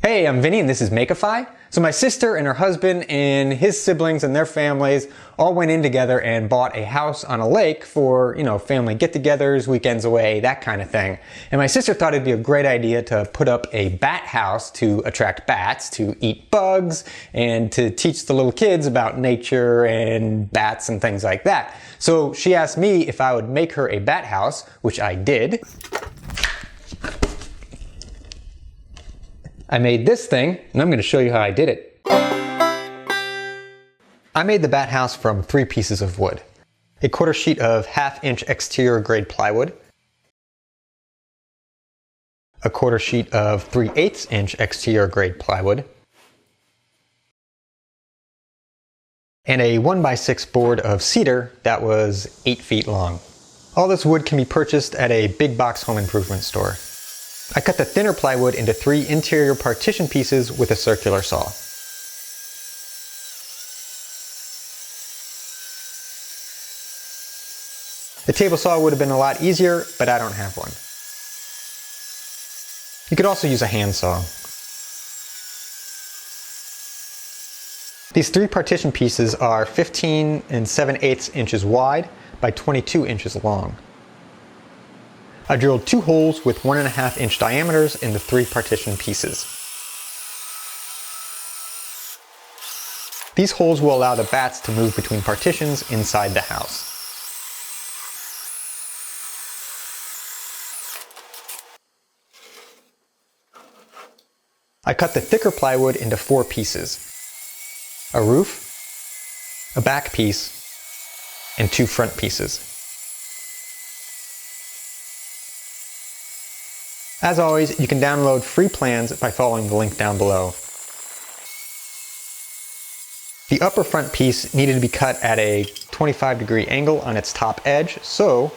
Hey, I'm Vinny and this is Makeify. So my sister and her husband and his siblings and their families all went in together and bought a house on a lake for, family get-togethers, weekends away, that kind of thing. And my sister thought it'd be a great idea to put up a bat house to attract bats, to eat bugs, and to teach the little kids about nature and bats and things like that. So she asked me if I would make her a bat house, which I did. I made this thing, and I'm going to show you how I did it. I made the bat house from 3 pieces of wood. A 1/4 sheet of 1/2 inch exterior grade plywood, a 1/4 sheet of 3/8 inch exterior grade plywood, and a 1x6 board of cedar that was 8 feet long. All this wood can be purchased at a big box home improvement store. I cut the thinner plywood into 3 interior partition pieces with a circular saw. The table saw would have been a lot easier, but I don't have one. You could also use a hand saw. These 3 partition pieces are 15 7/8 inches wide by 22 inches long. I drilled 2 holes with 1.5 inch diameters in the 3 partition pieces. These holes will allow the bats to move between partitions inside the house. I cut the thicker plywood into 4 pieces: a roof, a back piece, and 2 front pieces. As always, you can download free plans by following the link down below. The upper front piece needed to be cut at a 25-degree angle on its top edge, so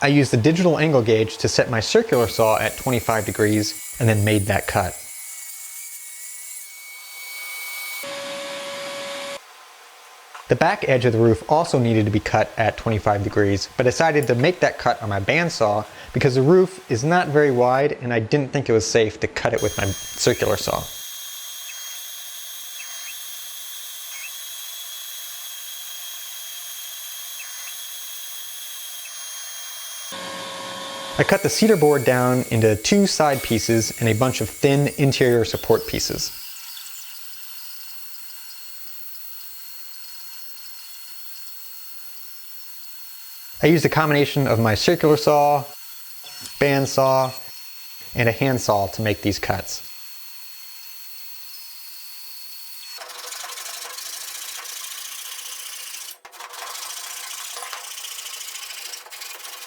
I used the digital angle gauge to set my circular saw at 25 degrees and then made that cut. The back edge of the roof also needed to be cut at 25 degrees, but I decided to make that cut on my bandsaw because the roof is not very wide and I didn't think it was safe to cut it with my circular saw. I cut the cedar board down into 2 side pieces and a bunch of thin interior support pieces. I used a combination of my circular saw, bandsaw, and a handsaw to make these cuts.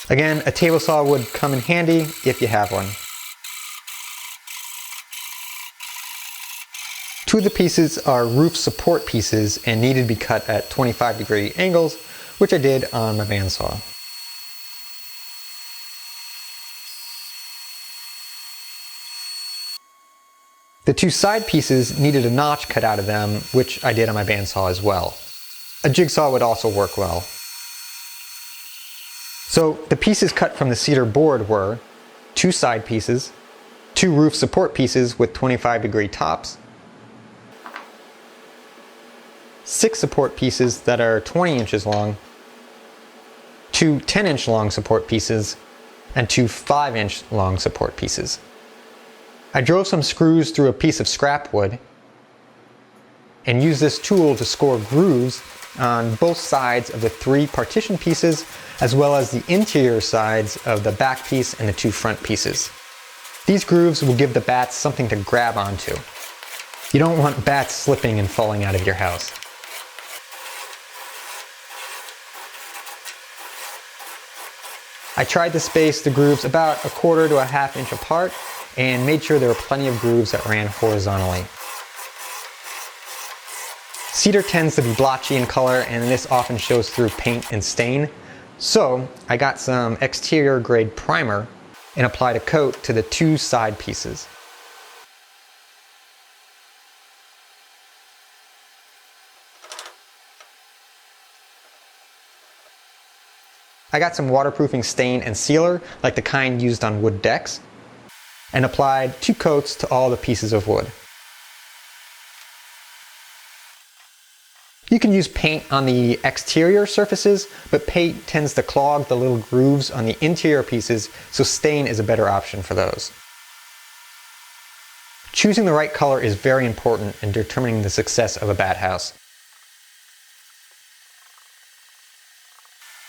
Again, a table saw would come in handy if you have one. 2 of the pieces are roof support pieces and needed to be cut at 25-degree angles, which I did on my bandsaw. The 2 side pieces needed a notch cut out of them, which I did on my bandsaw as well. A jigsaw would also work well. So the pieces cut from the cedar board were 2 side pieces, 2 roof support pieces with 25-degree tops, 6 support pieces that are 20 inches long, 2 10-inch long support pieces, and 2 5-inch long support pieces. I drove some screws through a piece of scrap wood and used this tool to score grooves on both sides of the 3 partition pieces, as well as the interior sides of the back piece and the 2 front pieces. These grooves will give the bats something to grab onto. You don't want bats slipping and falling out of your house. I tried to space the grooves about 1/4 to 1/2 inch apart and made sure there were plenty of grooves that ran horizontally. Cedar tends to be blotchy in color and this often shows through paint and stain, so I got some exterior grade primer and applied a coat to the 2 side pieces. I got some waterproofing stain and sealer, like the kind used on wood decks, and applied 2 coats to all the pieces of wood. You can use paint on the exterior surfaces, but paint tends to clog the little grooves on the interior pieces, so stain is a better option for those. Choosing the right color is very important in determining the success of a bat house.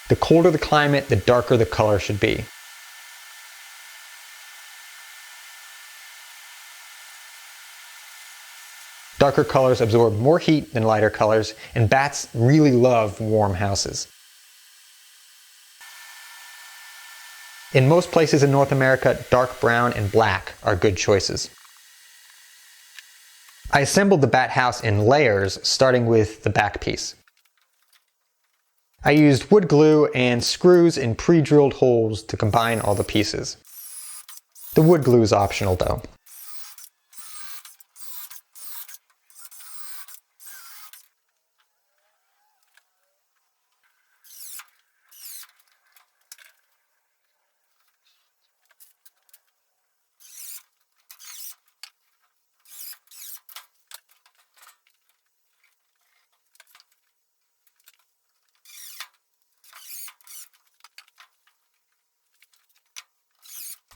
The colder the climate, the darker the color should be. Darker colors absorb more heat than lighter colors, and bats really love warm houses. In most places in North America, dark brown and black are good choices. I assembled the bat house in layers, starting with the back piece. I used wood glue and screws in pre-drilled holes to combine all the pieces. The wood glue is optional though.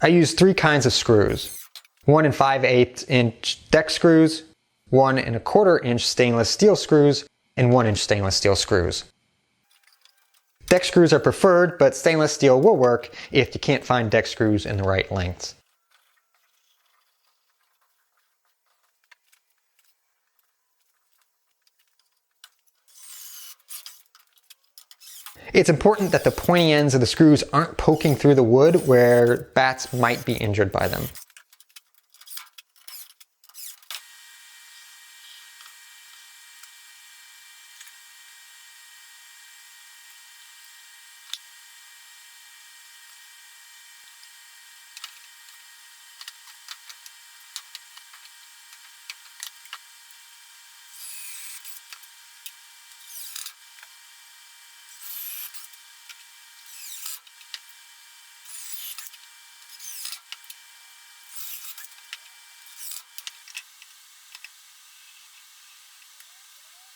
I use 3 kinds of screws. 1 5/8 inch deck screws, 1 1/4 inch stainless steel screws, and 1 inch stainless steel screws. Deck screws are preferred, but stainless steel will work if you can't find deck screws in the right lengths. It's important that the pointy ends of the screws aren't poking through the wood where bats might be injured by them.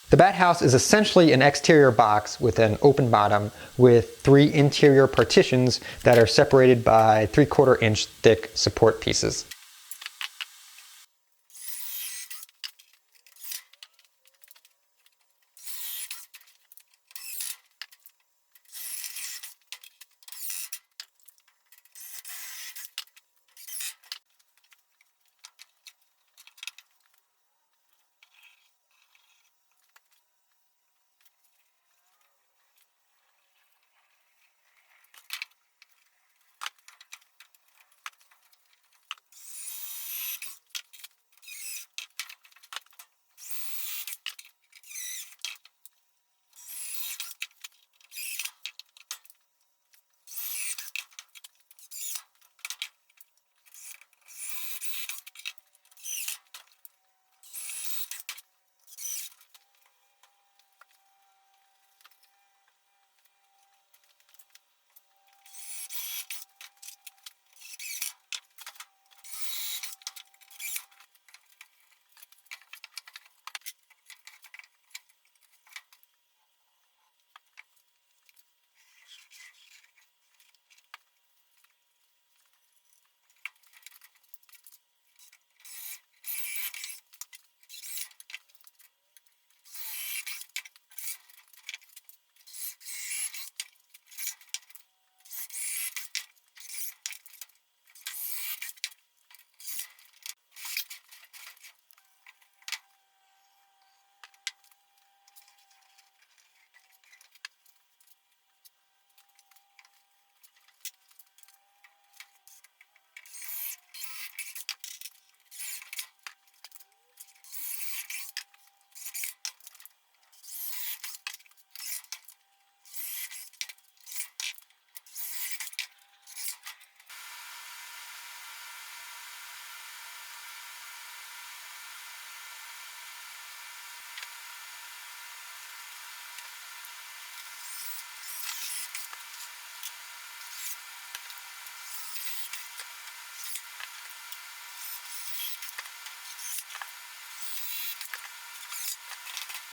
The bat house is essentially an exterior box with an open bottom with 3 interior partitions that are separated by 3/4 inch thick support pieces.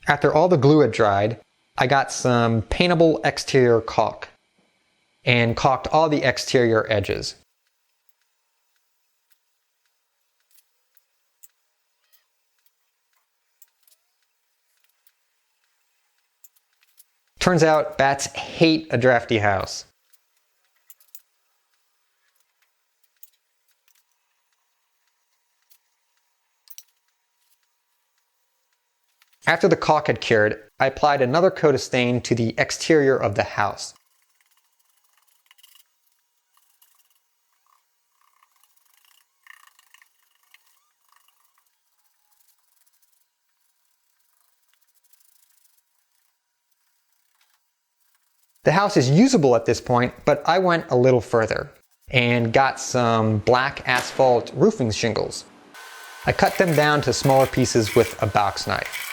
After all the glue had dried, I got some paintable exterior caulk and caulked all the exterior edges. Turns out bats hate a drafty house. After the caulk had cured, I applied another coat of stain to the exterior of the house. The house is usable at this point, but I went a little further and got some black asphalt roofing shingles. I cut them down to smaller pieces with a box knife.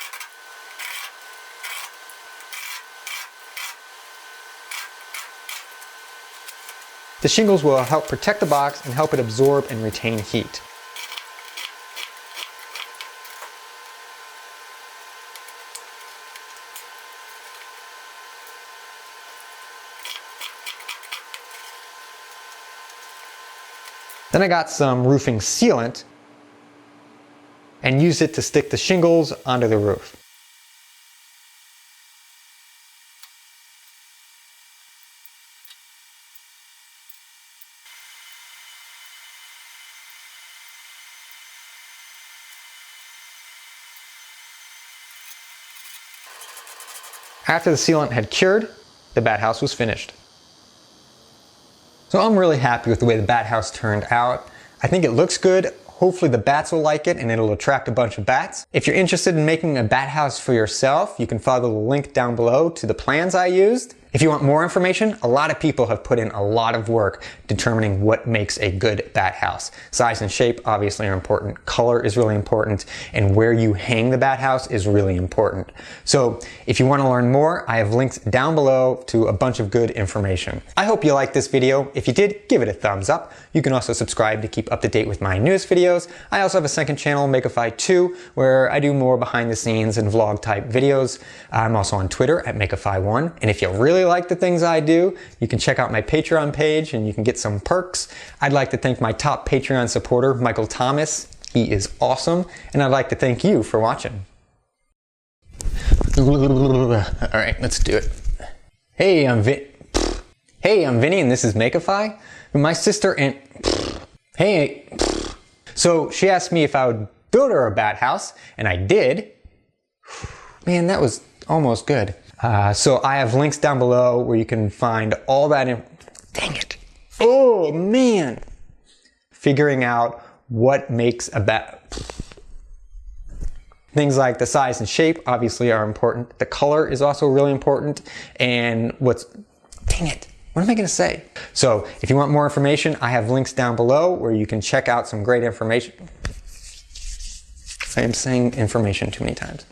The shingles will help protect the box and help it absorb and retain heat. Then I got some roofing sealant and used it to stick the shingles onto the roof. After the sealant had cured, the bat house was finished. So I'm really happy with the way the bat house turned out. I think it looks good. Hopefully the bats will like it and it'll attract a bunch of bats. If you're interested in making a bat house for yourself, you can follow the link down below to the plans I used. If you want more information, a lot of people have put in a lot of work determining what makes a good bat house. Size and shape obviously are important, color is really important, and where you hang the bat house is really important. So if you want to learn more, I have links down below to a bunch of good information. I hope you liked this video. If you did, give it a thumbs up. You can also subscribe to keep up to date with my newest videos. I also have a second channel, Makeify 2, where I do more behind the scenes and vlog type videos. I'm also on Twitter at Makeify1, and if you really like the things I do, you can check out my Patreon page and you can get some perks. I'd like to thank my top Patreon supporter, Michael Thomas. He is awesome. And I'd like to thank you for watching. All right, let's do it. Hey, I'm Vinny and this is Makeify. My sister and so she asked me if I would build her a bat house, and I did. Man, that was almost good. So I have links down below where you can find all that dang it. Oh man. Figuring out what makes a bat. Things like the size and shape obviously are important. The color is also really important. And dang it. What am I going to say? So if you want more information, I have links down below where you can check out some great information. I am saying information too many times.